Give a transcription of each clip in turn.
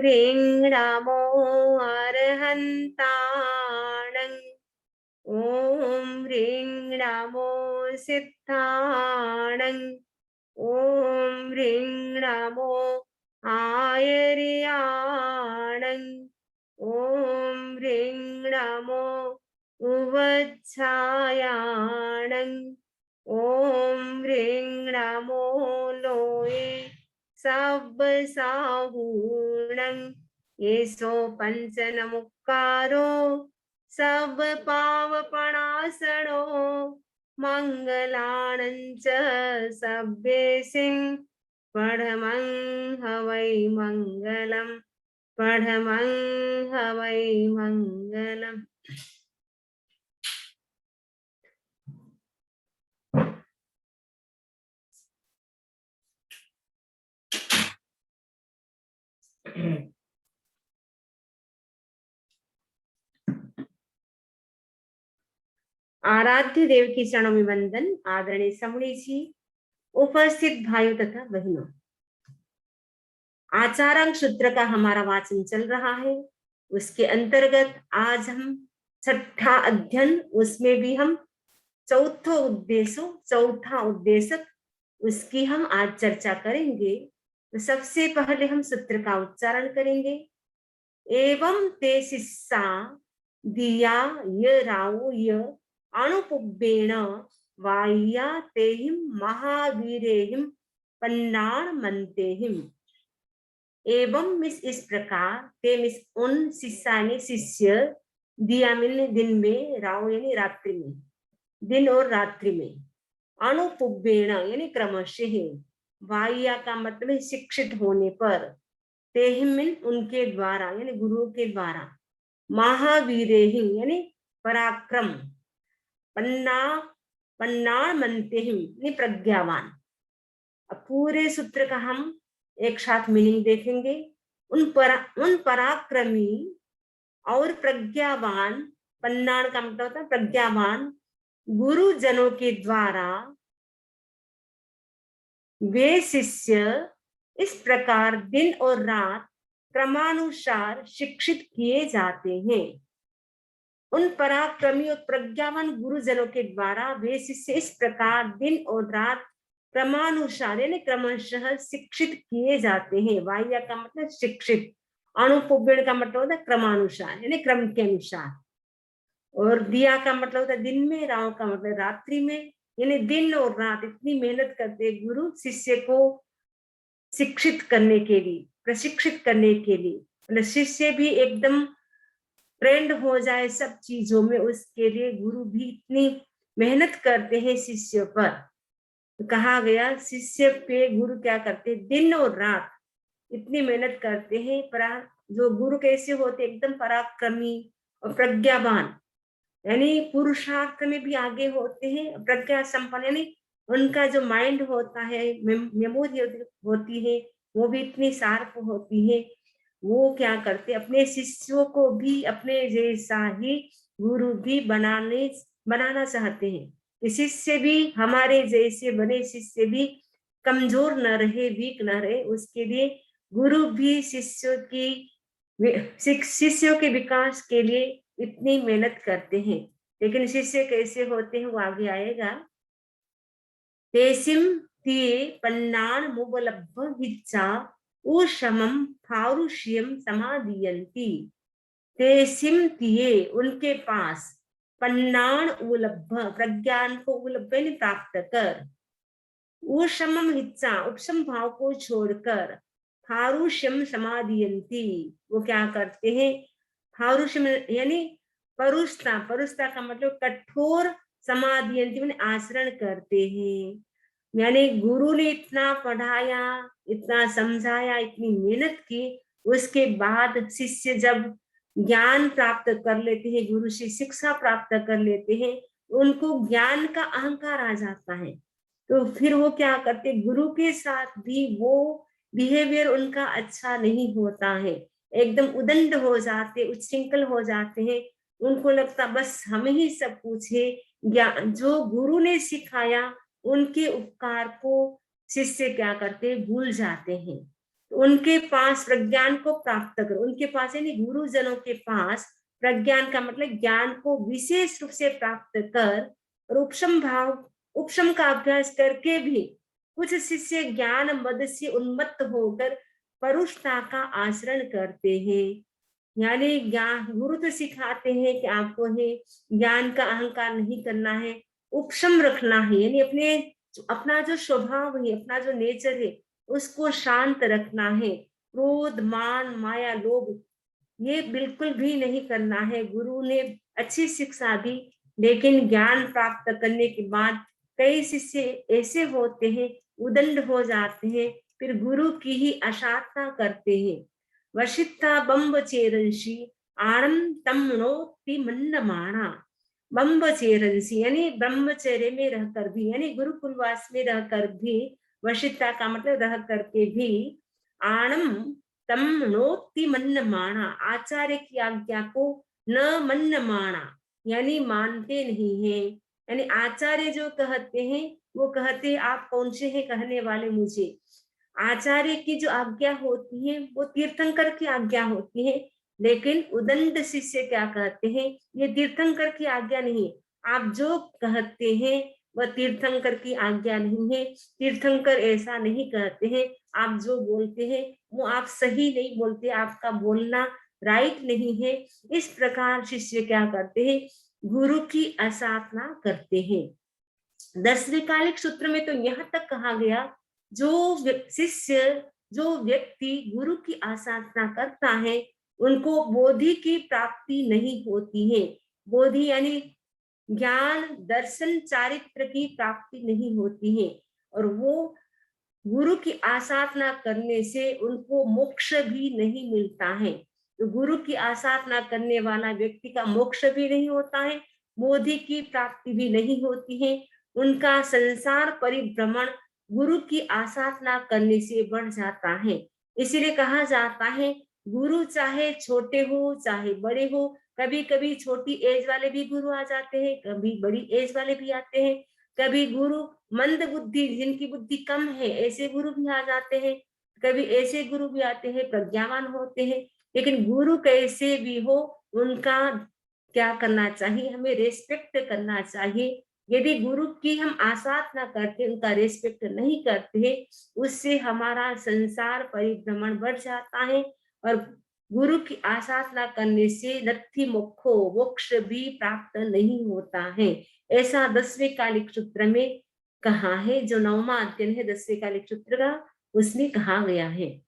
ह्रीं नमो अरहन्ताणं। ॐ ह्रीं नमो सिद्धाणं। ॐ ह्रीं नमो आयर्याणं। ॐ ह्रीं नमो उवच्छायाणं। ॐ ह्रीं नमो लोये सब्बसाहूणं। येसो पंचनमुक्कारो सब पावपणासनो। मंगलानं च सभ्येसिं पढमं हवै मंगलम्। पढमं हवै मंगलम्। आराध्य देव की चरणों में वंदन। आदरणीय समूढ़ी जी, उपस्थित भाइयों तथा बहनों, आचारांक सूत्र का हमारा वाचन चल रहा है। उसके अंतर्गत आज हम छठा अध्ययन, उसमें भी हम चौथा उद्देश्य उसकी हम आज चर्चा करेंगे। तो सबसे पहले हम सूत्र का उच्चारण करेंगे। एवं ते शिष्या दिया य राउ य अणुपुब्बेण वाह्या तेहिं महावीरेहिं पन्नाण मनतेहिं। एवं मिस इस प्रकार, ते मिस उन शिष्या ने शिष्य, दिया मिल दिन में, राव यानी रात्रि में, दिन और रात्रि में, अणुपुब्बेण यानी क्रमशः, वाह्या का मतलब शिक्षित होने पर, तेहिमिन उनके द्वारा यानी गुरुओं के द्वारा, महावीरेहि यानी पराक्रम, पन्नाण मनतेहिं यानी प्रज्ञावान। अब पूरे सूत्र का हम एक साथ मीनिंग देखेंगे। उन पराक्रमी और प्रज्ञावान, पन्नाण का मतलब होता है प्रज्ञावान गुरुजनों के द्वारा वे शिष्य इस प्रकार दिन और रात क्रमानुसार शिक्षित किए जाते हैं। उन पराक्रमी और प्रज्ञावान गुरुजनों के द्वारा वे शिष्य इस प्रकार दिन और रात क्रमानुसार यानी क्रमशः शिक्षित किए जाते हैं। वाह्या का मतलब शिक्षित, अणुपुब्बेण का मतलब होता है क्रमानुसार यानी क्रम के अनुसार, और दिया का मतलब होता है दिन में, राव का मतलब रात्रि में, यानी दिन और रात इतनी मेहनत करते गुरु शिष्य को शिक्षित करने के लिए, प्रशिक्षित करने के लिए, मतलब शिष्य भी एकदम ट्रेंड हो जाए सब चीजों में, उसके लिए गुरु भी इतनी मेहनत करते हैं शिष्य पर। तो कहा गया शिष्य पे गुरु क्या करते, दिन और रात इतनी मेहनत करते हैं। जो गुरु कैसे होते, एकदम पराक्रमी और प्रज्ञावान, यानी पुरुषार्थ में भी आगे होते हैं, प्रज्ञा संपन्न, यानी उनका जो माइंड होता है, मेमोरी होती है, वो भी इतनी शार्प होती है। वो क्या करते, अपने शिष्यों को भी अपने जैसा ही गुरु भी बनाना चाहते हैं। शिष्य भी हमारे जैसे बने, शिष्य भी कमजोर न रहे, वीक न रहे, उसके लिए गुरु भी शिष्यों के विकास के लिए इतनी मेहनत करते हैं। लेकिन शिष्य कैसे होते हैं वो आगे आएगा। तेसिम तिये पन्नाण मुबलब्ध विच्चा ऊषमं फारुष्यम समादीयन्ति। तेसिम तिये उनके पास, पन्नाण उपलब्ध प्रज्ञान को उपलब्ध प्राप्त कर, ऊषमं हिच्चा उपशम भाव को छोड़कर, फारुष्यम समादीयन्ति वो क्या करते हैं, फारुष्यम यानी परुषता का मतलब कठोर, समादीयन्ति माने आचरण करते हैं। यानी गुरु ने इतना पढ़ाया, इतना समझाया, इतनी मेहनत की, उसके बाद शिष्य जब ज्ञान प्राप्त कर लेते हैं, गुरु से शिक्षा प्राप्त कर लेते हैं, उनको ज्ञान का अहंकार आ जाता है। तो फिर वो क्या करते, गुरु के साथ भी वो बिहेवियर उनका अच्छा नहीं होता है, एकदम उदंड हो जाते, उच्छृंखल हो जाते हैं। उनको लगता बस हमें ही सब कुछ है, ज्ञान जो गुरु ने सिखाया उनके उपकार को शिष्य क्या करते, भूल जाते हैं। उनके पास प्रज्ञान को प्राप्त करो, उनके पास यानी गुरुजनों के पास प्रज्ञान का मतलब ज्ञान को विशेष रूप से प्राप्त कर और उपशम का अभ्यास करके भी कुछ शिष्य ज्ञान मद से उन्मत्त होकर परुषता का आचरण करते हैं। यानी ज्ञान गुरु तो सिखाते हैं कि आपको है ज्ञान का अहंकार नहीं करना है, उपशम रखना है, यानी अपना जो स्वभाव है, अपना जो नेचर है उसको शांत रखना है। क्रोध, मान, माया, लोभ ये बिल्कुल भी नहीं करना है। गुरु ने अच्छी शिक्षा दी, लेकिन ज्ञान प्राप्त करने के बाद कई शिष्य ऐसे होते हैं, उदंड हो जाते हैं, फिर गुरु की ही असाधना करते हैं। वशिष्ठा बम्बचेरंसी आणम तमनोति मन्नमाणा। बम्बचेरंसी यानी ब्रह्मचर्य में रहकर भी, यानी गुरुकुलवास में रहकर भी, वशिष्ठा का मतलब रह करके भी, आणम तम नोति मन्नमाणा, आचार्य की आज्ञा को न मन्नमाणा यानी मानते नहीं है। यानी आचार्य जो कहते हैं वो कहते आप कौन से हैं कहने वाले मुझे। आचार्य की जो आज्ञा होती है वो तीर्थंकर की आज्ञा होती है, लेकिन उदंड शिष्य क्या कहते हैं, ये तीर्थंकर की आज्ञा नहीं है, आप जो कहते हैं वह तीर्थंकर की आज्ञा नहीं है। तीर्थंकर ऐसा नहीं कहते हैं, आप जो बोलते हैं वो आप सही नहीं बोलते, आपका बोलना राइट नहीं है। इस प्रकार शिष्य क्या करते हैं, गुरु की असाधना करते हैं। 10वें कालिक सूत्र में तो यहाँ तक कहा गया, जो व्यक्ति गुरु की आसाधना करता है उनको बोधि की प्राप्ति नहीं होती है। बोधि यानी ज्ञान, दर्शन, चारित्र की प्राप्ति नहीं होती है, और वो गुरु की आसाधना करने से उनको मोक्ष भी नहीं मिलता है। तो गुरु की आसाधना करने वाला व्यक्ति का मोक्ष भी नहीं होता है, बोधि की प्राप्ति भी नहीं होती है। उनका संसार परिभ्रमण गुरु की आसाधना करने से बढ़ जाता है। इसीलिए कहा जाता है गुरु चाहे छोटे हो चाहे बड़े हो, कभी कभी छोटी एज वाले भी गुरु आ जाते हैं, कभी बड़ी एज वाले भी आते हैं, कभी गुरु मंद बुद्धि जिनकी बुद्धि कम है ऐसे गुरु भी आ जाते हैं, कभी ऐसे गुरु भी आते हैं प्रज्ञावान होते हैं। लेकिन गुरु कैसे भी हो उनका क्या करना चाहिए, हमें रेस्पेक्ट करना चाहिए। यदि गुरु की हम आसाधना करते उनका रेस्पेक्ट नहीं करते, उससे हमारा संसार परिभ्रमण बढ़ जाता है, और गुरु की आसाधना करने से नत्थि मोक्षो मोक्ष भी प्राप्त नहीं होता है। ऐसा 10वें कालिक सूत्र में कहा है, जो 9वां अध्ययन है 10वें कालिक सूत्र का, उसमें कहा गया है।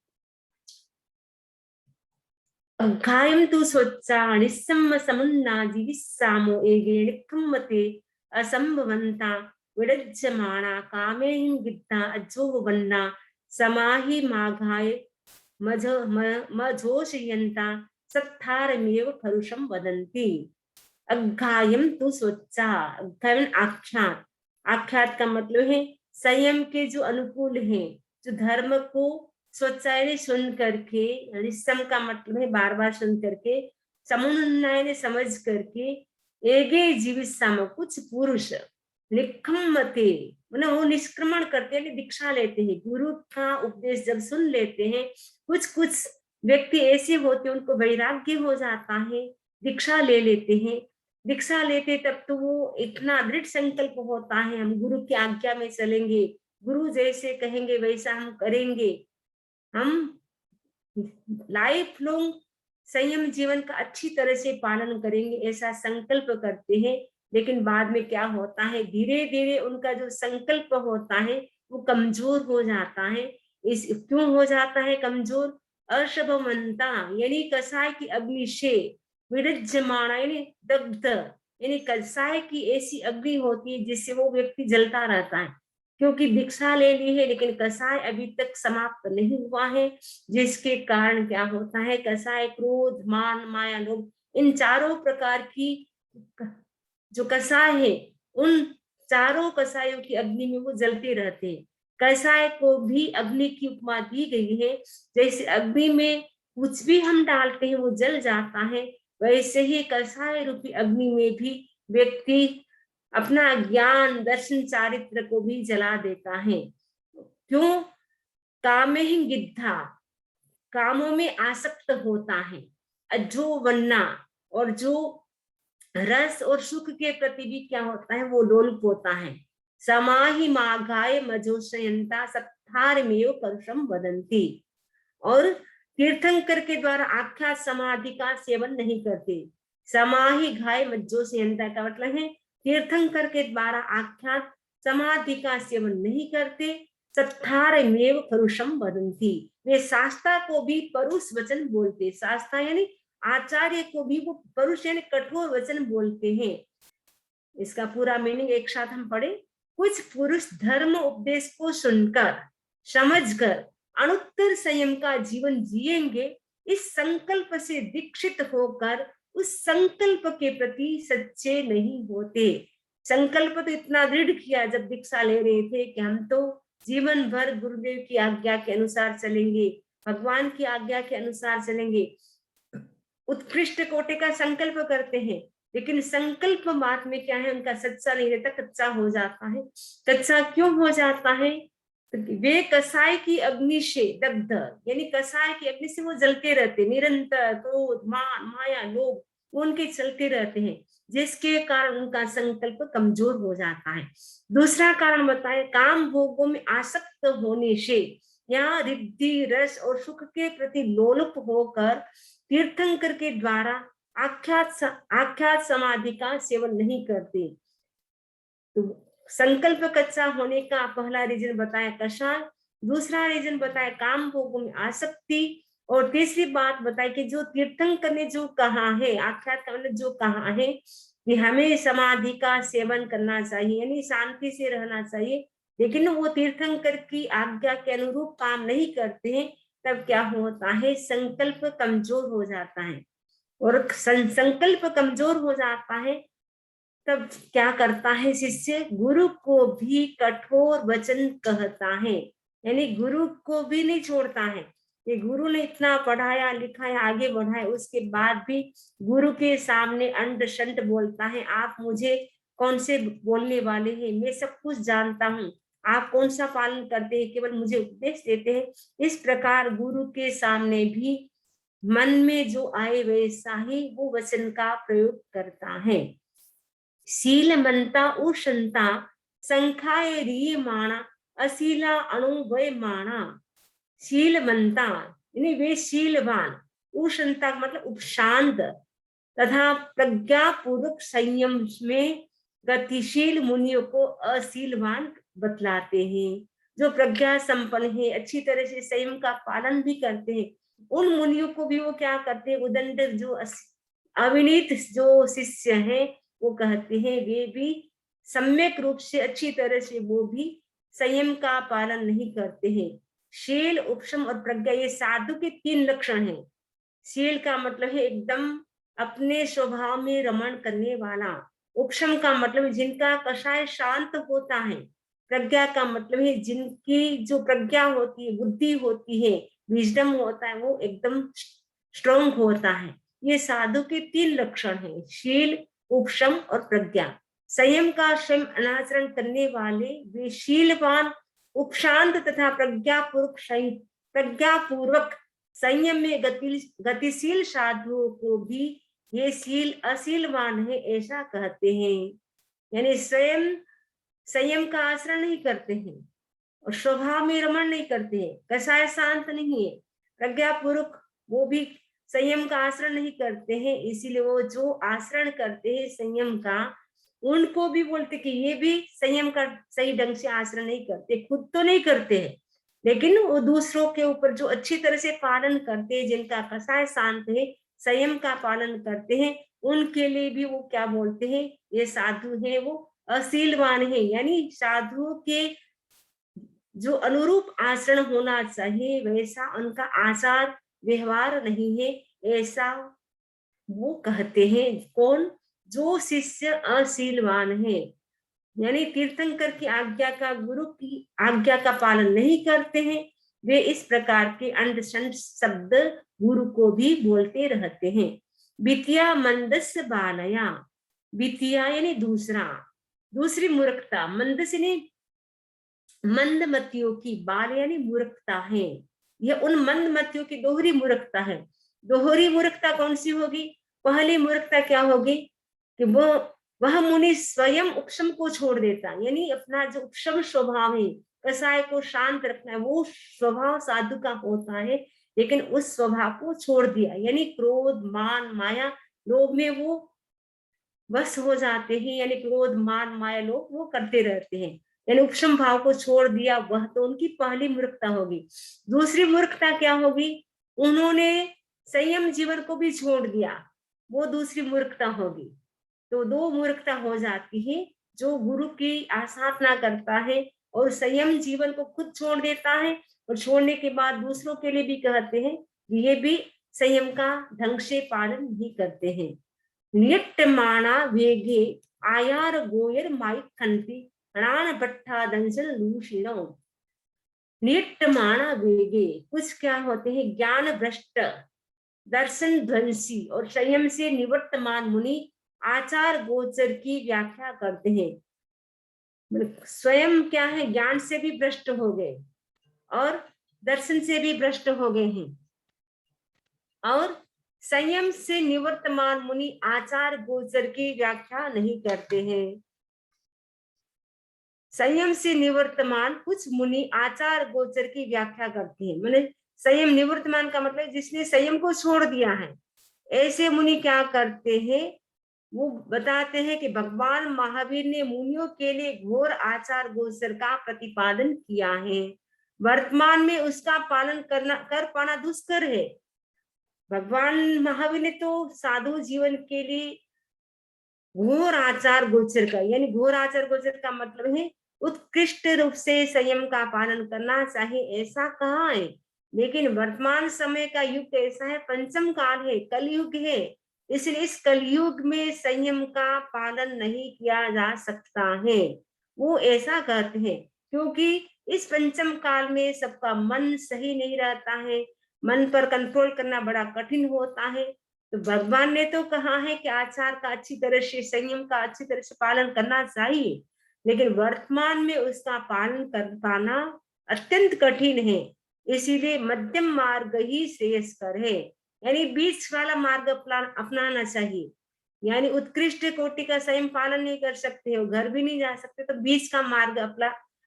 अघायम तु स्वच्छा निस्सम समुन्ना जीविस्सामो एगे निक्खम्मते असंभवन्ता विडज्जमाना कामेहिं गिद्धा अजोवन्ना समाहि माघाय मझोषयन्ता सत्थारमेव परुषं वदन्ति। अघायम तु स्वच्छा, अघायम आख्यात, आख्यात का मतलब है संयम के जो अनुकूल है, जो धर्म को स्वच्छाय सुन करके, निस्सम का मतलब है बार बार सुन करके, समुन्नय ने समझ करके, एगे जीवित सम कुछ पुरुष निखम्मते मतलब वो निष्क्रमण करते हैं, दीक्षा लेते हैं, गुरु का उपदेश जब सुन लेते हैं, कुछ व्यक्ति ऐसे होते हैं उनको वैराग्य हो जाता है, दीक्षा ले लेते हैं। दीक्षा लेते तब तो वो इतना दृढ़ संकल्प होता है, हम गुरु की आज्ञा में चलेंगे, गुरु जैसे कहेंगे वैसा हम करेंगे, हम लाइफ लॉन्ग संयम जीवन का अच्छी तरह से पालन करेंगे, ऐसा संकल्प करते हैं। लेकिन बाद में क्या होता है, धीरे धीरे उनका जो संकल्प होता है वो कमजोर हो जाता है। इस क्यों हो जाता है कमजोर, अशुभमंता यानी कसाय की अग्नि से, विरज्यमाना यानी दग्ध, यानी कसाय की ऐसी अग्नि होती है जिससे वो व्यक्ति जलता रहता है, क्योंकि दीक्षा ले ली है लेकिन कसाय अभी तक समाप्त नहीं हुआ है, जिसके कारण क्या होता है, कसाय क्रोध, मान, माया, लोभ, इन चारों प्रकार की जो कसाय है, उन चारों कसायों की अग्नि में वो जलते रहते हैं। कसाय को भी अग्नि की उपमा दी गई है, जैसे अग्नि में कुछ भी हम डालते हैं वो जल जाता है, वैसे ही कसाय रूपी अग्नि में भी व्यक्ति अपना ज्ञान, दर्शन, चारित्र को भी जला देता है। क्यों, कामे ही गिद्धा, कामों में आसक्त होता है, जो बनना और जो रस और सुख के प्रति भी क्या होता है, वो लोलुप होता है। समाहि माघाय मजोशयंता सत्तारमेव करुषम वदंती। और तीर्थंकर के द्वारा आख्यात समाधि का सेवन नहीं करते। समाहि घाय मज्जोशयंता का मतलब है तीर्थंकर के द्वारा आख्यात समाधि का सेवन नहीं करते। सत्तारमेव करुषम वदंती, वे शास्त्रा को भी परुष वचन बोलते। शास्त्रा यानी आचार्य को भी वो परुष यानी कठोर वचन बोलते हैं। इसका पूरा मीनिंग एक साथ हम पढ़े। कुछ पुरुष धर्म उपदेश को सुनकर समझकर अनुत्तर संयम का जीवन जिएंगे, इस संकल्प से दीक्षित होकर उस संकल्प के प्रति सच्चे नहीं होते। संकल्प तो इतना दृढ़ किया जब दीक्षा ले रहे थे कि हम तो जीवन भर गुरुदेव की आज्ञा के अनुसार चलेंगे, भगवान की आज्ञा के अनुसार चलेंगे, उत्कृष्ट कोटि का संकल्प करते हैं। लेकिन संकल्प बात में क्या है, उनका सच्चा नहीं रहता, कच्चा हो जाता है। कच्चा क्यों हो जाता है? वे कसाय की अग्नि से दग्ध, यानी कसाय की अग्नि से वो जलते रहते निरंतर, क्रोध मान माया लोभ उनके चलते रहते हैं, जिसके कारण उनका संकल्प कमजोर हो जाता है। दूसरा कारण बताए, काम भोगों में आसक्त होने से या रिद्धि रस और सुख के प्रति लोलुप होकर तीर्थंकर के द्वारा आख्यात समाधि का सेवन नहीं करते। तो संकल्प कच्चा होने का पहला रीजन बताया कषाय, दूसरा रीजन बताया काम भोगों में आसक्ति, और तीसरी बात बताई कि जो तीर्थंकर ने जो कहा है, आख्यात का मतलब जो कहा है कि हमें समाधि का सेवन करना चाहिए, यानी शांति से रहना चाहिए, लेकिन वो तीर्थंकर की आज्ञा के अनुरूप काम नहीं करते हैं, तब क्या होता है, संकल्प कमजोर हो जाता है। और संकल्प कमजोर हो जाता है तब क्या करता है शिष्य, गुरु को भी कठोर वचन कहता है, यानी गुरु को भी नहीं छोड़ता है। ये गुरु ने इतना पढ़ाया लिखाया आगे बढ़ाया, उसके बाद भी गुरु के सामने अंड शंट बोलता है, आप मुझे कौन से बोलने वाले हैं, मैं सब कुछ जानता हूँ, आप कौन सा पालन करते हैं, केवल मुझे उपदेश देते हैं। इस प्रकार गुरु के सामने भी मन में जो आए वैसा ही वो वचन का प्रयोग करता है। शीलमंता उशंता संख्याय रिय माणा अशीला अणुवय माणा। शीलमंता यानी वे शीलवान, उशंता मतलब उपशांत तथा प्रज्ञापूर्वक संयम में गतिशील मुनियों को अशीलवान बतलाते हैं। जो प्रज्ञा संपन्न है, अच्छी तरह से संयम का पालन भी करते हैं, उन मुनियों को भी वो क्या करते हैं, उदंड जो अविनीत जो शिष्य हैं वो कहते हैं वे भी सम्यक रूप से अच्छी तरह से वो भी संयम का पालन नहीं करते हैं। शील उपशम और प्रज्ञा ये साधु के 3 लक्षण हैं। शील का मतलब है एकदम अपने स्वभाव में रमण करने वाला, उपशम का मतलब जिनका कषाय शांत होता है, प्रज्ञा का मतलब है जिनकी जो प्रज्ञा होती है, बुद्धि होती है, विजडम होता है, वो एकदम स्ट्रॉन्ग होता है। ये साधु के 3 लक्षण हैं, शील उपशम और प्रज्ञा। संयम का स्वयं अनाचरण करने वाले वे शीलवान उपशांत तथा प्रज्ञापूर्वक संयम में गतिशील साधुओं को भी ये शील अशीलवान है ऐसा कहते हैं। यानी स्वयं संयम का आचरण नहीं करते हैं और स्वभाव में रमण नहीं करते हैं, कसाय शांत नहीं है, प्रज्ञापूर्वक वो भी संयम का आचरण नहीं करते हैं, इसीलिए वो जो आचरण करते हैं संयम का, उनको भी बोलते कि ये भी संयम का सही ढंग से आचरण नहीं करते। खुद तो नहीं करते हैं, लेकिन वो दूसरों के ऊपर जो अच्छी तरह से पालन करते हैं, जिनका कसाय शांत है, संयम का पालन करते हैं, उनके लिए भी वो क्या बोलते हैं, ये साधु है वो अशीलवान है। यानी साधुओं के जो अनुरूप आचरण होना चाहिए वैसा उनका आचार व्यवहार नहीं है, ऐसा वो कहते हैं। कौन? जो शिष्य अशीलवान है, यानी तीर्थंकर की आज्ञा का, गुरु की आज्ञा का पालन नहीं करते हैं, वे इस प्रकार के अंडसंड शब्द गुरु को भी बोलते रहते हैं। वित्या मंदस बालया, वित्या यानी दूसरा, दूसरी मूर्खता, मंदस यानी मंदमतियों की, बाल यानी मूर्खता है, यह उन मंदमतियों की दोहरी मूर्खता है। दोहरी मूर्खता कौन सी होगी? पहली मूर्खता क्या होगी कि वह मुनि स्वयं उपशम को छोड़ देता, यानी अपना जो उपशम स्वभाव है, कसाय को शांत रखना है, वो स्वभाव साधु का होता है, लेकिन उस स्वभाव को छोड़ दिया, यानी क्रोध मान माया लोभ में वो बस हो जाते हैं, यानी क्रोध मान माया लोभ वो करते रहते हैं, यानी उपशम भाव को छोड़ दिया, वह तो उनकी पहली मूर्खता होगी। दूसरी मूर्खता क्या होगी? उन्होंने संयम जीवन को भी छोड़ दिया, वो दूसरी मूर्खता होगी। तो दो मूर्खता हो जाती है। जो गुरु की आसाधना करता है और संयम जीवन को खुद छोड़ देता है, और छोड़ने के बाद दूसरों के लिए भी कहते हैं, ये भी संयम का ढंग से पालन नहीं करते हैं। नियट्टमाणा वेगे आयार गोयर माइक खंती हणान भट्ठा दंजल लूषिणो। नियट्टमाणा वेगे, कुछ क्या होते हैं? ज्ञान भ्रष्ट, दर्शन ध्वंसी और संयम से निवर्तमान मुनि आचार गोचर की व्याख्या करते हैं। स्वयं क्या है? ज्ञान से भी भ्रष्ट हो गए और दर्शन से भी भ्रष्ट हो गए हैं, और संयम से निवर्तमान मुनि आचार गोचर की व्याख्या नहीं करते हैं। संयम से निवर्तमान कुछ मुनि आचार गोचर की व्याख्या करते हैं, माने संयम निवर्तमान का मतलब जिसने संयम को छोड़ दिया है, ऐसे मुनि क्या करते हैं? वो बताते हैं कि भगवान महावीर ने मुनियों के लिए घोर आचार गोचर का प्रतिपादन किया है, वर्तमान में उसका पालन कर पाना दुष्कर है। भगवान महावीर ने तो साधु जीवन के लिए घोर आचार गोचर का, यानी घोर आचार गोचर का मतलब है उत्कृष्ट रूप से संयम का पालन करना चाहिए, ऐसा कहा है। लेकिन वर्तमान समय का युग ऐसा है, पंचम काल है, कलयुग है, इसलिए इस कलयुग में संयम का पालन नहीं किया जा सकता है। वो ऐसा कहते हैं क्योंकि इस पंचम काल में सबका मन सही नहीं रहता है, मन पर कंट्रोल करना बड़ा कठिन होता है। तो भगवान ने तो कहा है कि आचार का अच्छी तरह से, संयम का अच्छी तरह से पालन करना चाहिए, लेकिन वर्तमान में उसका पालन कर पाना अत्यंत कठिन है, इसीलिए मध्यम मार्ग ही श्रेयस्कर है, यानी बीच वाला मार्ग अपनाना चाहिए। यानी उत्कृष्ट कोटि का संयम पालन नहीं कर सकते हो, घर भी नहीं जा सकते, तो बीच का मार्ग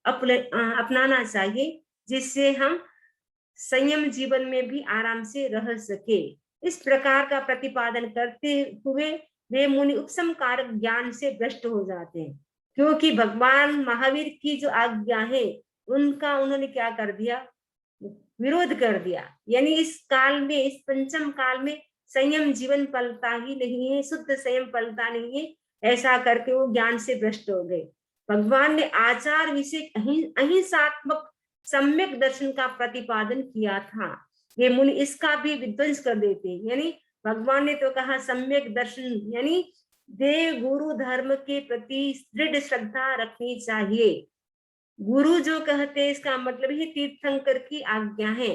अपनाना चाहिए, जिससे हम संयम जीवन में भी आराम से रह सके। इस प्रकार का प्रतिपादन करते हुए वे मुनि उपशम कारक ज्ञान से भ्रष्ट हो जाते हैं, क्योंकि भगवान महावीर की जो आज्ञा है उनका उन्होंने क्या कर दिया? विरोध कर दिया। यानी इस काल में, इस पंचम काल में संयम जीवन पलता ही नहीं है, शुद्ध संयम पलता नहीं है, ऐसा करके वो ज्ञान से भ्रष्ट हो गए। भगवान ने आचार विषय अहिंसात्मक सम्यक दर्शन का प्रतिपादन किया था, ये मुनि इसका भी विध्वंस कर देते हैं। यानी भगवान ने तो कहा सम्यक दर्शन, यानी देव गुरु धर्म के प्रति दृढ़ श्रद्धा रखनी चाहिए। गुरु जो कहते हैं इसका मतलब ही तीर्थंकर की आज्ञा है,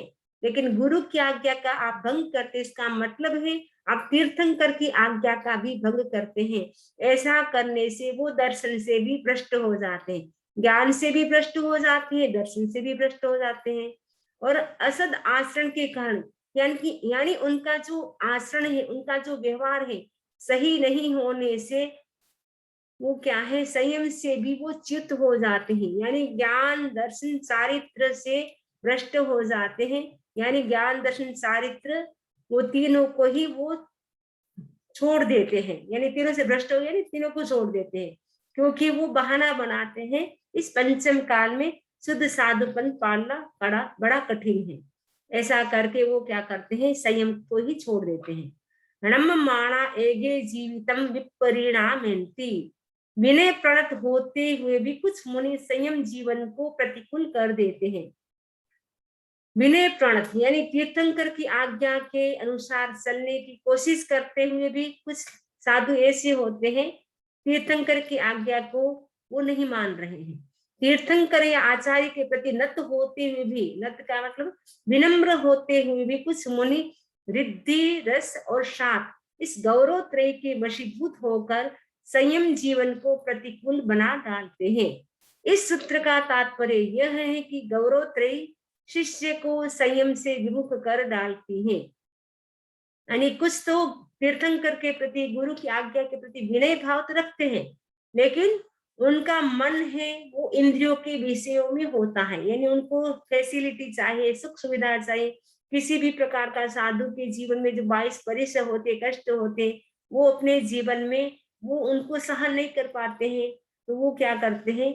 लेकिन गुरु की आज्ञा का आप भंग करते, इसका मतलब है आप तीर्थंकर की आज्ञा का भी भंग करते हैं। ऐसा करने से वो दर्शन से भी भ्रष्ट हो जाते हैं, ज्ञान से भी भ्रष्ट हो जाते हैं, दर्शन से भी भ्रष्ट हो जाते हैं। और असद आचरण के कारण, यानी उनका जो आचरण है, उनका जो व्यवहार है, सही नहीं होने से वो क्या है? संयम से भी वो च्युत हो जाते हैं, यानी ज्ञान दर्शन चारित्र से भ्रष्ट हो जाते हैं। यानी ज्ञान दर्शन चारित्र वो तीनों को ही वो छोड़ देते हैं, यानी तीनों से भ्रष्ट हो गए, यानी तीनों को छोड़ देते हैं, क्योंकि वो बहाना बनाते हैं इस पंचम काल में शुद्ध साधुपन पालना बड़ा कठिन है। ऐसा करके वो क्या करते हैं? संयम को ही छोड़ देते हैं। णम माणा एगे जीवितम विपरिणामेन्ति, विनय प्रणत होते हुए भी कुछ मुनि संयम जीवन को प्रतिकूल कर देते हैं। विनय प्रणत यानी तीर्थंकर की आज्ञा के अनुसार चलने की कोशिश करते हुए भी कुछ साधु ऐसे होते हैं, तीर्थंकर की आज्ञा को वो नहीं मान रहे हैं। तीर्थंकर या आचार्य के प्रति नत होते हुए भी, नत का मतलब विनम्र होते हुए भी कुछ मुनि रिद्धि रस और शाप इस गौरव त्रय के वशीभूत होकर संयम जीवन को प्रतिकूल बना डालते हैं। इस सूत्र का तात्पर्य यह है कि गौरव त्रय शिष्य को संयम से विमुख कर डालती हैं। यानी कुछ तो तीर्थंकर के प्रति, गुरु की आज्ञा के प्रति विनय भाव तो रखते हैं, लेकिन उनका मन है वो इंद्रियों के विषयों में होता है। यानी उनको फैसिलिटी चाहिए, सुख सुविधा चाहिए। किसी भी प्रकार का साधु के जीवन में जो 22 परिश्रम होते, कष्ट होते, वो अपने जीवन में वो उनको सहन नहीं कर पाते हैं। तो वो क्या करते हैं,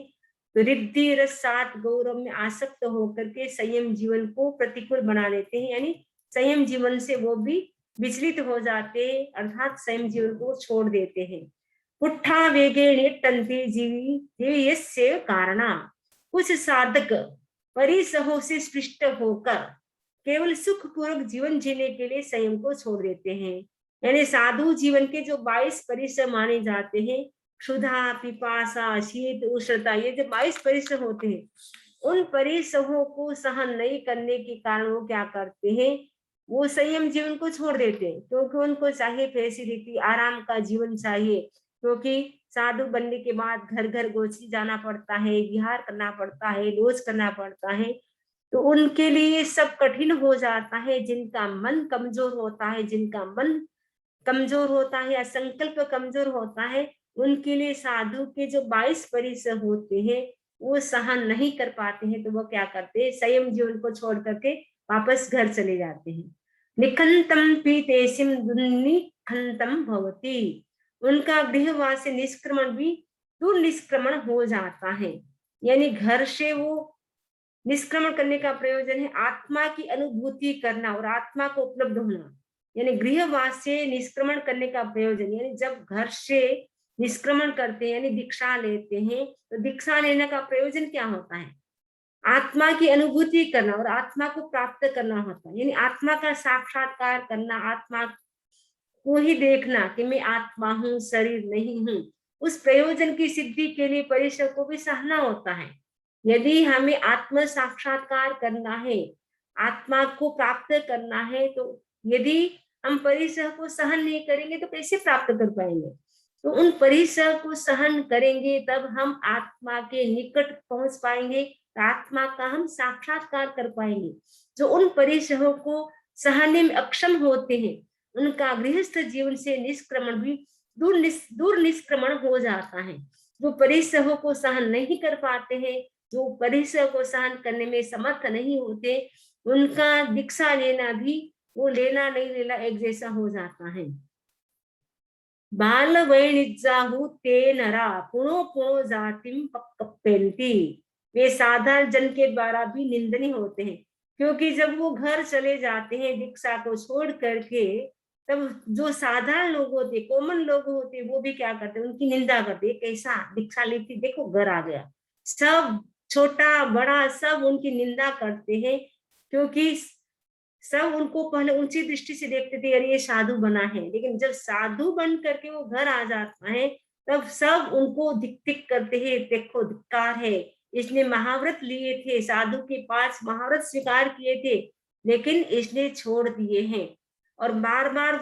तो रिद्धि रसात गौरव में आसक्त होकर के संयम जीवन को प्रतिकूल बना लेते हैं। यानी संयम जीवन से वो भी विचलित हो जाते हैं, अर्थात संयम जीवन को छोड़ देते हैं। पुट्ठा वेगे निट्टन्ति जीवी जीवयस्य कारणा। कुछ साधक परिसहों से स्पृष्ट होकर केवल सुखपूर्वक जीवन जीने के लिए संयम को छोड़ देते हैं। यानी साधु जीवन के जो 22 परिसर माने जाते हैं, क्षुधा, पिपासा, शीत, उष्णता, ये जो 22 परिसर होते हैं, उन परिसरों को सहन नहीं करने के कारण वो क्या करते हैं, वो संयम जीवन को छोड़ देते हैं। क्योंकि उनको चाहिए फैसिलिटी, आराम का जीवन चाहिए। क्योंकि साधु बनने के बाद घर घर गोची जाना पड़ता है, विहार करना पड़ता है, रोज करना पड़ता है, तो उनके लिए सब कठिन हो जाता है। जिनका मन कमजोर होता है, जिनका मन कमजोर होता है या संकल्प कमजोर होता है, उनके लिए साधु के जो 22 परिसर होते हैं वो सहन नहीं कर पाते हैं। तो वो क्या करते हैं, संयम जीवन को छोड़ करके वापस घर चले जाते हैं। निखंतम पीतेसिम दुर्निखंतम भवति। उनका गृहवास से निष्क्रमण भी दुर्निष्क्रमण हो जाता है। यानी घर से वो निष्क्रमण करने का प्रयोजन है आत्मा की अनुभूति करना और आत्मा को उपलब्ध होना। यानी गृहवास से निष्क्रमण करने का प्रयोजन, यानी जब घर से निष्क्रमण करते हैं यानी दीक्षा लेते हैं, तो दीक्षा लेने का प्रयोजन क्या होता है, आत्मा की अनुभूति करना और आत्मा को प्राप्त करना होता है। यानी आत्मा का साक्षात्कार करना, आत्मा को ही देखना कि मैं आत्मा हूँ, शरीर नहीं हूँ। उस प्रयोजन की सिद्धि के लिए परिश्रम को भी सहना होता है। यदि हमें आत्म साक्षात्कार करना है, आत्मा को प्राप्त करना है, तो यदि हम परिसर को सहन नहीं करेंगे तो कैसे प्राप्त कर पाएंगे। तो उन परिसर को सहन करेंगे तब हम आत्मा के निकट पहुंच पाएंगे, आत्मा का हम साक्षात्कार कर पाएंगे। जो उन परिसरों को सहने में अक्षम होते हैं, उनका गृहस्थ जीवन से निष्क्रमण भी दूर निष्क्रमण हो जाता है। जो परिसरों को सहन नहीं कर पाते हैं, जो परिसर को सहन करने में समर्थ नहीं होते, उनका दीक्षा लेना भी वो लेना नहीं लेना एक जैसा हो जाता है। बाल वैणिज्याहु ते नरा पुनो पुनो जातिम पक्कपेंती। वे साधारण जन के द्वारा भी निंदनीय होते हैं, क्योंकि जब वो घर चले जाते हैं दीक्षा को छोड़ करके, तब जो साधारण लोग होते, कॉमन लोग होते, वो भी क्या करते, उनकी निंदा करते, कैसा दीक्षा ली थी, देखो घर आ गया। सब छोटा बड़ा सब उनकी निंदा करते हैं, क्योंकि सब उनको पहले ऊंची दृष्टि से देखते थे, अरे ये साधु बना है। लेकिन जब साधु बन करके वो घर आ जाता है, तब सब उनको धिक धिक करते हैं, देखो धिक्कार है, इसने महाव्रत लिए थे, साधु के 5 महाव्रत स्वीकार किए थे, लेकिन इसने छोड़ दिए हैं। और बार बार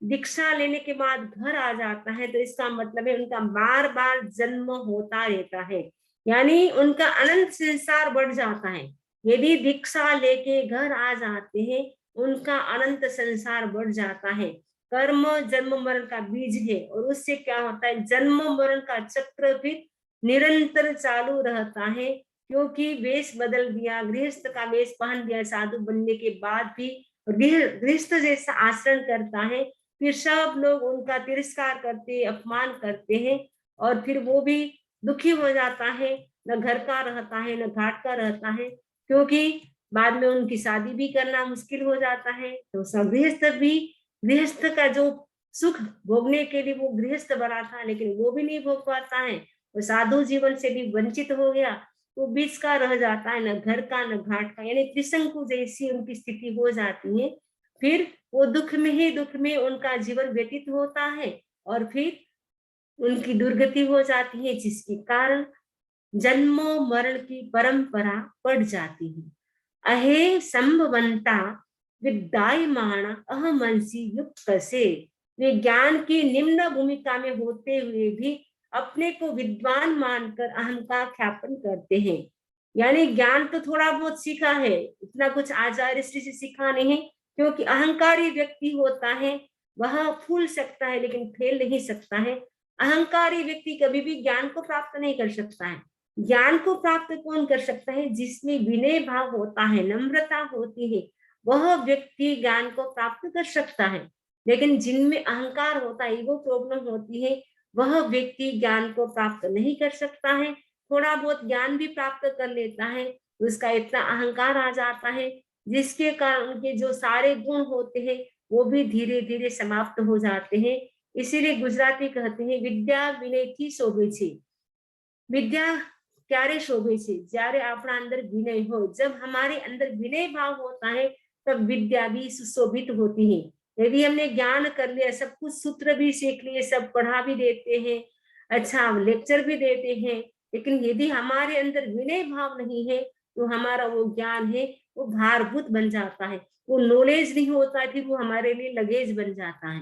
दीक्षा लेने के बाद घर आ जाता है, तो इसका मतलब है उनका बार बार जन्म होता रहता है, यानी उनका अनंत संसार बढ़ जाता है। यदि दीक्षा लेके घर आ जाते हैं, उनका अनंत संसार बढ़ जाता है। कर्म जन्म मरण का बीज है, और उससे क्या होता है, जन्म मरण का चक्र फिर निरंतर चालू रहता है। क्योंकि वेश बदल दिया, गृहस्थ का वेश पहन दिया साधु बनने के बाद भी, गृहस्थ जैसा आचरण करता है, फिर सब लोग उनका तिरस्कार करते, अपमान करते हैं, और फिर वो भी दुखी हो जाता है, न घर का रहता है न घाट का रहता है, क्योंकि बाद में उनकी शादी भी करना मुश्किल हो जाता है। तो सब गृहस्थ भी, गृहस्थ का जो सुख भोगने के लिए वो गृहस्थ बना था, लेकिन वो भी नहीं भोग पाता है, वो साधु जीवन से भी वंचित हो गया, वो बीच का रह जाता है, न घर का न घाट का, यानी त्रिशंकु जैसी उनकी स्थिति हो जाती है। फिर वो दुख में ही दुख में उनका जीवन व्यतीत होता है, और फिर उनकी दुर्गति हो जाती है, जिसके कारण जन्म मरण की परंपरा बढ़ जाती है। अहे संभवंता विद्यायमान अहमंसी युक्त से। वे ज्ञान की निम्न भूमिका में होते हुए भी अपने को विद्वान मानकर अहम का ख्यापन करते हैं। यानी ज्ञान तो थोड़ा बहुत सीखा है, इतना कुछ आचार्य श्री से सीखा नहीं है, क्योंकि अहंकारी व्यक्ति होता है वह फूल सकता है लेकिन फैल नहीं सकता है। अहंकारी व्यक्ति कभी भी ज्ञान को प्राप्त नहीं कर सकता है। ज्ञान को प्राप्त कौन कर सकता है? जिसमें विनय भाव होता है, नम्रता होती है, वह व्यक्ति ज्ञान को प्राप्त कर सकता है। लेकिन जिनमें अहंकार होता है, ईगो प्रॉब्लम होती है, वह व्यक्ति ज्ञान को प्राप्त नहीं कर सकता है। थोड़ा बहुत ज्ञान भी प्राप्त कर लेता है तो उसका इतना अहंकार आ जाता है जिसके कारण उनके जो सारे गुण होते हैं वो भी धीरे धीरे समाप्त हो जाते हैं। इसीलिए गुजराती कहते हैं विद्या विनय थी शोभे छे। विद्या क्यारे शोभे छे? જ્યારે આપણા અંદર વિનય हो। जब हमारे अंदर विनय भाव होता है तब विद्या भी सुशोभित होती है। यदि हमने ज्ञान कर लिया, सब कुछ सूत्र भी सीख लिए, सब पढ़ा भी देते हैं, अच्छा लेक्चर भी देते हैं, लेकिन यदि हमारे अंदर विनय भाव नहीं है तो हमारा वो ज्ञान है वो भारभूत बन जाता है। वो नॉलेज नहीं होता कि वो हमारे लिए लगेज बन जाता है।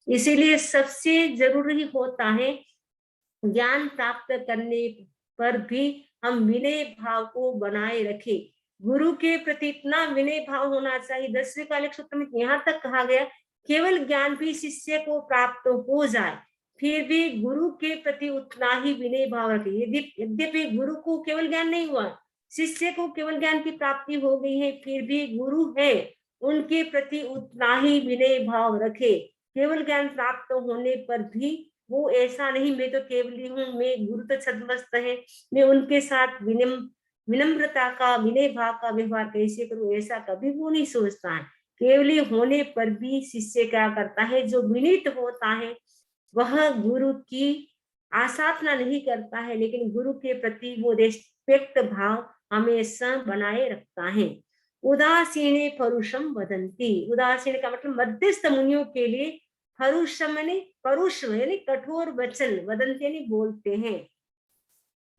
इसीलिए सबसे जरूरी होता है ज्ञान प्राप्त करने पर भी हम विनय भाव को बनाए रखें। गुरु के प्रति इतना विनय भाव होना चाहिए। 10वें कालिक सूत्र में यहाँ तक कहा गया केवल ज्ञान भी शिष्य को प्राप्त हो जाए फिर भी गुरु के प्रति उतना ही विनय भाव रखे। यद्यपि गुरु को केवल ज्ञान नहीं हुआ, शिष्य को केवल ज्ञान की प्राप्ति हो गई है, फिर भी गुरु है उनके प्रति उतना ही विनय भाव रखे। केवल ज्ञान प्राप्त होने पर भी वो ऐसा नहीं मैं तो केवली हूँ, मैं गुरु तो छद्मस्त है, मैं उनके साथ विनम्रता का विनय भाव का व्यवहार कैसे करूं, ऐसा कभी वो नहीं सोचता है। केवली होने पर भी शिष्य क्या करता है? जो विनीत होता है वह गुरु की आसाधना नहीं करता है, लेकिन गुरु के प्रति वो रेस्पेक्ट भाव हमेशा बनाए रखता है। उदासीने परुषम वदंती। उदासीन का मतलब मध्यस्थ मुनियों के लिए परुषम यानी परुष यानी कठोर वचन, वदंती यानी बोलते हैं।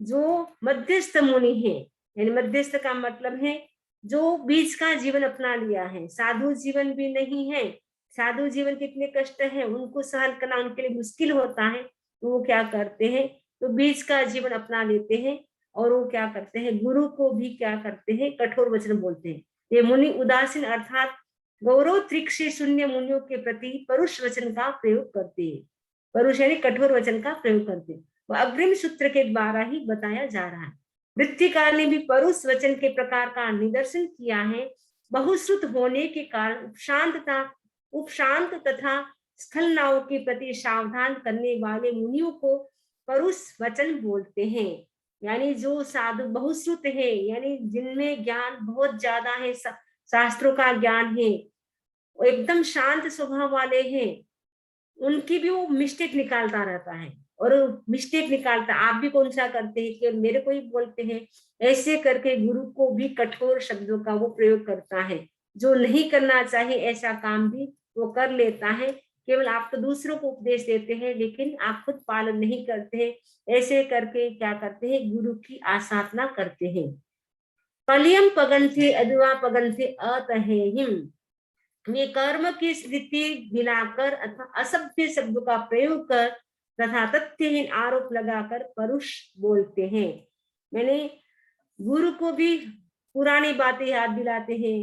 जो मध्यस्थ मुनि है, यानी मध्यस्थ का मतलब है जो बीच का जीवन अपना लिया है, साधु जीवन भी नहीं है। साधु जीवन कितने कष्ट है, उनको सहन करना उनके लिए मुश्किल होता है, तो वो क्या करते हैं? तो बीच का जीवन अपना लेते हैं और वो क्या करते हैं? गुरु को भी क्या करते हैं? कठोर वचन बोलते हैं। ये मुनि उदासीन अर्थात गौरव त्रिक्षी शून्य मुनियों के प्रति परुष वचन का प्रयोग करते हैं। परुष यानी कठोर वचन का प्रयोग करते हैं। वह अग्रिम सूत्र के द्वारा ही बताया जा रहा है। वृत्तिकार ने भी परुष वचन के प्रकार का निदर्शन किया है। बहुश्रुत होने के कारण उपशांत तथा स्खलनाओं के प्रति सावधान करने वाले मुनियों को परुष वचन बोलते हैं। यानी जो साधु बहुश्रुत है, यानी जिनमें ज्ञान बहुत ज्यादा है, शास्त्रों का ज्ञान है, एकदम शांत स्वभाव वाले हैं, उनकी भी वो मिस्टेक निकालता रहता है। और मिस्टेक निकालता आप भी कौन सा करते हैं कि मेरे को ही बोलते हैं, ऐसे करके गुरु को भी कठोर शब्दों का वो प्रयोग करता है। जो नहीं करना चाहिए ऐसा काम भी वो कर लेता है। केवल आप तो दूसरों को उपदेश देते हैं लेकिन आप खुद पालन नहीं करते हैं। ऐसे करके क्या करते हैं? गुरु की आसाधना करते हैं। पलियम पगंथे अदुआ पगंथे अतहेहिम। वे कर्म की स्थिति दिलाकर अथवा असभ्य शब्दों का प्रयोग कर तथा तथ्यहीन आरोप लगाकर परुष बोलते हैं। मैंने गुरु को भी पुरानी बातें याद दिलाते हैं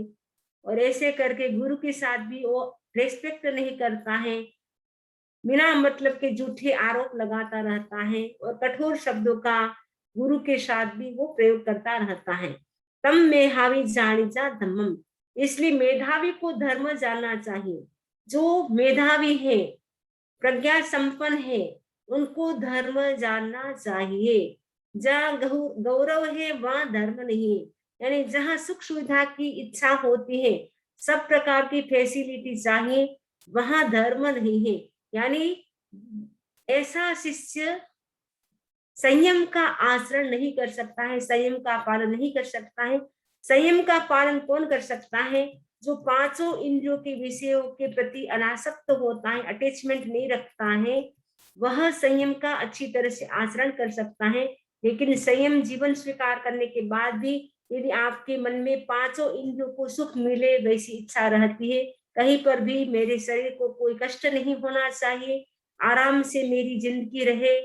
और ऐसे करके गुरु के साथ भी वो रेस्पेक्ट नहीं करता है, बिना मतलब के झूठे आरोप लगाता रहता है और कठोर शब्दों का गुरु के साथ भी वो प्रयोग करता रहता है। तम मेधावी जानिजा धम्मम। इसलिए मेधावी को धर्म जानना चाहिए। जो मेधावी है, प्रज्ञा संपन्न है, उनको धर्म जानना चाहिए। जहाँ गौरव है वहां धर्म नहीं है। यानी जहाँ सुख सुविधा की इच्छा होती है, सब प्रकार की फैसिलिटी चाहिए, वहां धर्म नहीं है। यानी ऐसा शिष्य संयम का आचरण नहीं कर सकता है, संयम का पालन नहीं कर सकता है। संयम का पालन कौन कर सकता है? जो पांचों इंद्रियों के विषयों के प्रति अनासक्त होता है, अटैचमेंट नहीं रखता है, वह संयम का अच्छी तरह से आचरण कर सकता है। लेकिन संयम जीवन स्वीकार करने के बाद भी यदि आपके मन में पांचों इंद्रियों को सुख मिले वैसी इच्छा रहती है, कहीं पर भी मेरे शरीर को कोई कष्ट नहीं होना चाहिए, आराम से मेरी जिंदगी रहे,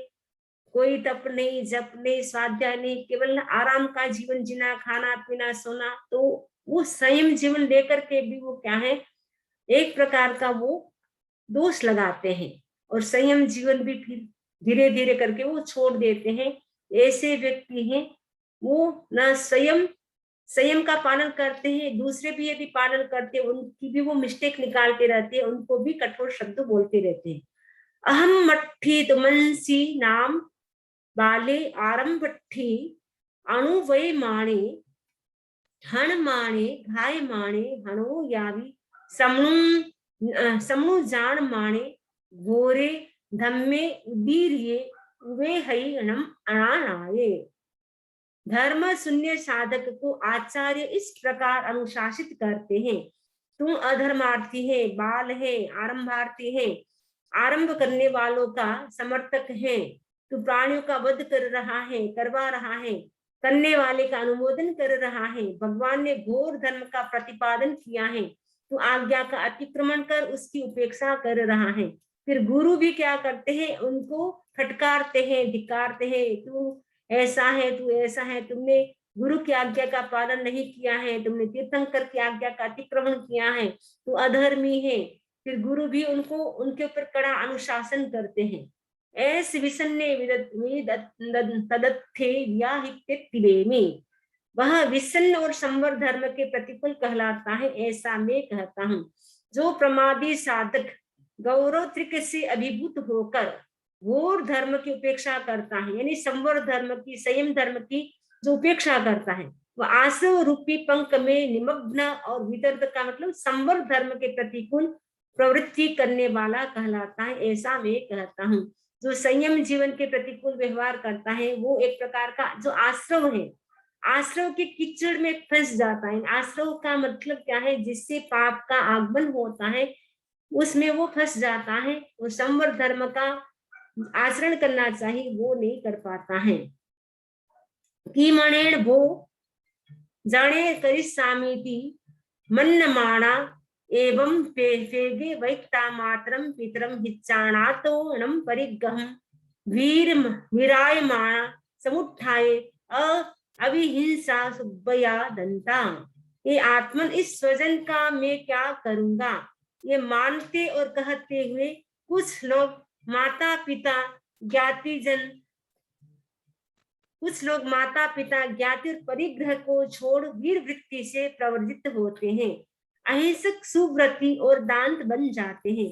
कोई तप नहीं, जप नहीं, स्वाध्याय नहीं, केवल आराम का जीवन जीना, खाना पीना सोना, तो वो संयम जीवन लेकर के भी वो क्या है, एक प्रकार का वो दोष लगाते हैं और संयम जीवन भी फिर धीरे धीरे करके वो छोड़ देते हैं। ऐसे व्यक्ति हैं वो ना स्वयं संयम का पालन करते हैं, दूसरे भी यदि पालन करते हैं उनकी भी वो मिस्टेक निकालते रहते हैं, उनको भी कठोर शब्द बोलते रहते हैं। अहम मट्ठी तुमंसी नाम बाले आरंभट्ठी अणु वै माणे हण माणे घाय माणे हणो यावी समणु जान माणे घोरे धम्मे उदीरिये उवे हई अणानाये। धर्म शून्य साधक को आचार्य इस प्रकार अनुशासित करते हैं, तू अधर्मार्थी है, बाल है, आरंभार्थी है, आरंभ करने वालों का समर्थक है, तू प्राणियों का वध कर रहा है, करवा रहा है, करने वाले का अनुमोदन कर रहा है, भगवान ने घोर धर्म का प्रतिपादन किया है, तू आज्ञा का अतिक्रमण कर उसकी उपेक्षा कर रहा है। फिर गुरु भी क्या करते हैं, उनको फटकारते हैं, धिक्कारते हैं, तू ऐसा है, तू ऐसा है, तुमने गुरु की आज्ञा का पालन नहीं किया है, तुमने तीर्थंकर की आज्ञा का अतिक्रमण किया है, तू अधर्मी है। फिर गुरु भी उनको उनके ऊपर कड़ा अनुशासन करते हैं। ऐस विसन्ने तदत्थे व्याहित्य में, वह विसन्न और संवर धर्म के प्रतिकूल कहलाता है, ऐसा मैं कहता हूँ। जो प्रमादी साधक गौरव त्रिक से अभिभूत होकर घोर धर्म की उपेक्षा करता है, यानी संवर धर्म की, संयम धर्म की जो उपेक्षा करता है, वह आसव रूपी पंख में निमग्न और विदर्भ का मतलब संवर धर्म के प्रतिकूल प्रवृत्ति करने वाला कहलाता है, ऐसा मैं कहता हूँ। जो संयम जीवन के प्रतिकूल व्यवहार करता है वो एक प्रकार का जो आश्रव है, आश्रव के कीचड़ में फंस जाता है। आश्रव का मतलब क्या है, जिससे पाप का आगमन होता है उसमें वो फंस जाता है, वो संवर धर्म का आचरण करना चाहिए वो नहीं कर पाता है। की मणेण भो जाने करिष्यामीति मन्नमाणा एवं फेगे वैक्ता मातरम पितरम हिच्चाणातोणम परिग्रहं वीरायमाणा समुत्थाये अविहिंसा सुब्बया दंता। ये आत्मन इस स्वजन का मैं क्या करूंगा, ये मानते और कहते हुए कुछ लोग माता पिता ज्ञातिजन, कुछ लोग माता पिता ज्ञाति और परिग्रह को छोड़ वीर वृत्ति से प्रवर्जित होते हैं, अहिंसक सुव्रति और दांत बन जाते हैं।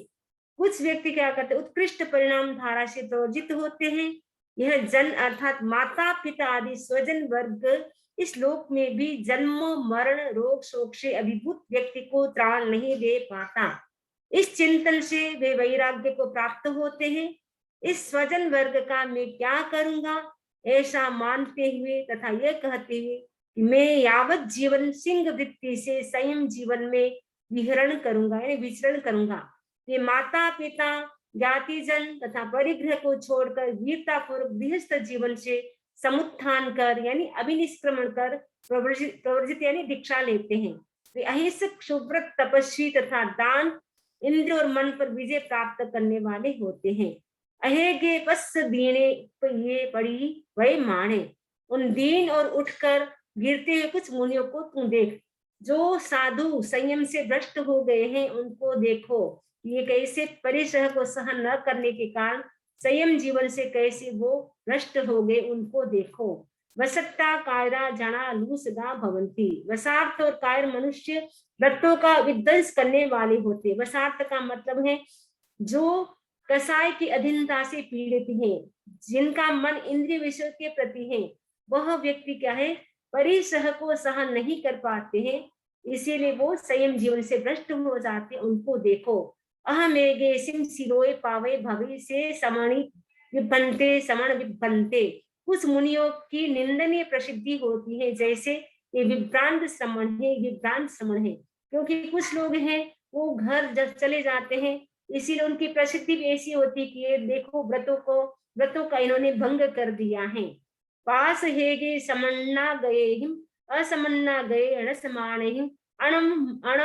कुछ व्यक्ति क्या करते हैं, उत्कृष्ट परिणाम धारा से प्रवर्जित होते हैं। यह जन अर्थात माता पिता आदि स्वजन वर्ग इस लोक में भी जन्म मरण रोग शोक से अभिभूत व्यक्ति को त्राण नहीं दे पाता। इस चिंतन से वे वैराग्य को प्राप्त होते हैं। इस स्वजन वर्ग का मैं क्या करूंगा, ऐसा मानते हुए तथा यह कहते हुए कि मैं यावत जीवन सिंह वृत्ति से संयम जीवन में विहरण करूंगा, यानी विचरण करूंगा। ये माता पिता ज्ञातिजन तथा परिग्रह को छोड़कर वीरता पूर्वक गृहस्थ जीवन से समुत्थान कर यानी अभिनिष्क्रमण कर प्रवर्जित यानी दीक्षा लेते हैं। वे अहिंसक शुभ्रत तपस्वी तथा दान इंद्र और मन पर विजय प्राप्त करने वाले होते हैं। अहेगे पस दीने ये पड़ी वही माने, उन दीन और उठकर गिरते हुए कुछ मुनियों को तू देख। जो साधु संयम से भ्रष्ट हो गए हैं उनको देखो, ये कैसे परिसह को सहन न करने के कारण संयम जीवन से कैसे वो भ्रष्ट हो गए, उनको देखो। वसट्टा कायरा जना लूसगा भवंती, वसार्थ और कायर मनुष्य व्रतों का विध्वंस करने वाले होते। वसार्थ का मतलब है जो कसाय की अधीनता से पीड़ित है, जिनका मन इंद्रिय विषय के प्रति है, वह व्यक्ति क्या है, परिसह को सहन नहीं कर पाते हैं, इसीलिए वो संयम जीवन से भ्रष्ट हो जाते, उनको देखो। अहमेगे सिम सिरोए पावे भवे से समणि विभंते समण विभंते। कुछ मुनियों की निंदनीय प्रसिद्धि होती है, जैसे ये विभ्रांत समण है, विभ्रांत समण है, क्योंकि कुछ लोग हैं वो घर जब चले जाते हैं इसीलिए उनकी प्रसिद्धि भी ऐसी होती कि ये देखो व्रतों का इन्होंने भंग कर दिया है। पास हेगे समन्ना गए हिम असमन्ना गए अणसमाणे हिम अणम अण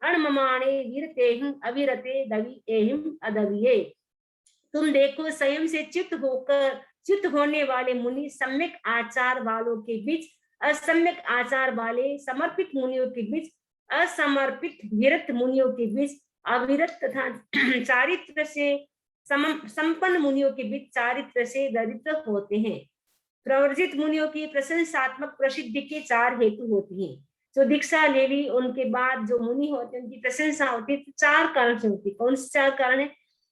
अणममाणे वीरते हिम अविरते दवी एहिम अदविये। तुम देखो संयम से चित्त होकर च्युत होने वाले मुनि सम्यक आचार वालों के बीच, असम्यक आचार वाले समर्पित मुनियों के बीच, असमर्पित विरत मुनियों के बीच, अविरत तथा चारित्र से संपन्न मुनियों के बीच चारित्र से दरिद्र होते हैं। प्रवर्जित मुनियों की प्रशंसात्मक प्रसिद्धि के 4 हेतु होती हैं। जो दीक्षा ले ली उनके बाद जो मुनि होते हैं उनकी प्रशंसा होती है, तो 4 कारण से होती है। कौन से 4 कारण है?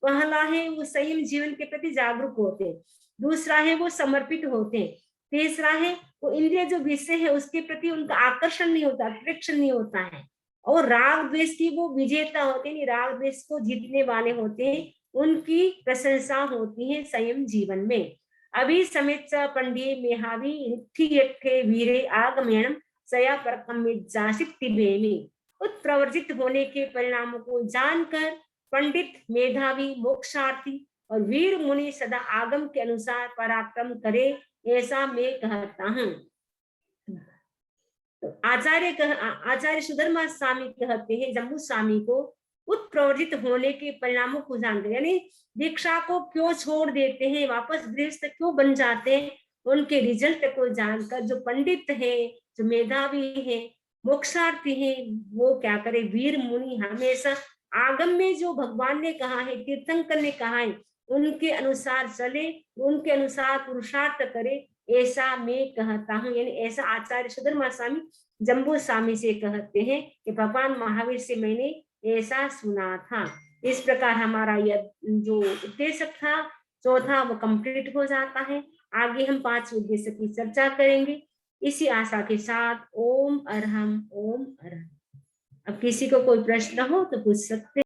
पहला है वो संयम जीवन के प्रति जागरूक होते हैं, दूसरा है वो समर्पित होते हैं, तीसरा है वो इंद्रिय जो विषय है उसके प्रति उनका आकर्षण नहीं होता, अट्रैक्शन नहीं होता है, और राग द्वेष की वो विजेता होते हैं, राग द्वेष को जीतने वाले होते हैं, उनकी प्रशंसा होती है संयम जीवन में। अभी समेत पंडिये मेहावी नित्य वीरे आगमयणम सया उत्प्रवर्जित होने के परिणामों को जानकर पंडित, मेधावी, मोक्षार्थी और वीर मुनि सदा आगम के अनुसार पराक्रम करे, ऐसा मैं कहता हूँ। आचार्य सुधर्मा स्वामी कहते हैं जम्बू स्वामी को उत्प्रवर्जित होने के परिणामों को जानकर, यानी दीक्षा को क्यों छोड़ देते हैं, वापस गृहस्थ क्यों बन जाते हैं, उनके रिजल्ट को जानकर जो पंडित है, जो मेधावी है, मोक्षार्थी है, वो क्या करे, वीर मुनि हमेशा आगम में जो भगवान ने कहा है, तीर्थंकर ने कहा है, उनके अनुसार चले, उनके अनुसार पुरुषार्थ करे, ऐसा मैं कहता हूँ। यानी ऐसा आचार्य सुधर्मा स्वामी जम्बू स्वामी से कहते हैं कि भगवान महावीर से मैंने ऐसा सुना था। इस प्रकार हमारा यह जो उद्देश्य था चौथा वो कंप्लीट हो जाता है। आगे हम 5 उद्देश्य की चर्चा करेंगे। इसी आशा के साथ ओम अरहम ओम अरहम। अब किसी को कोई प्रश्न हो तो पूछ सकते।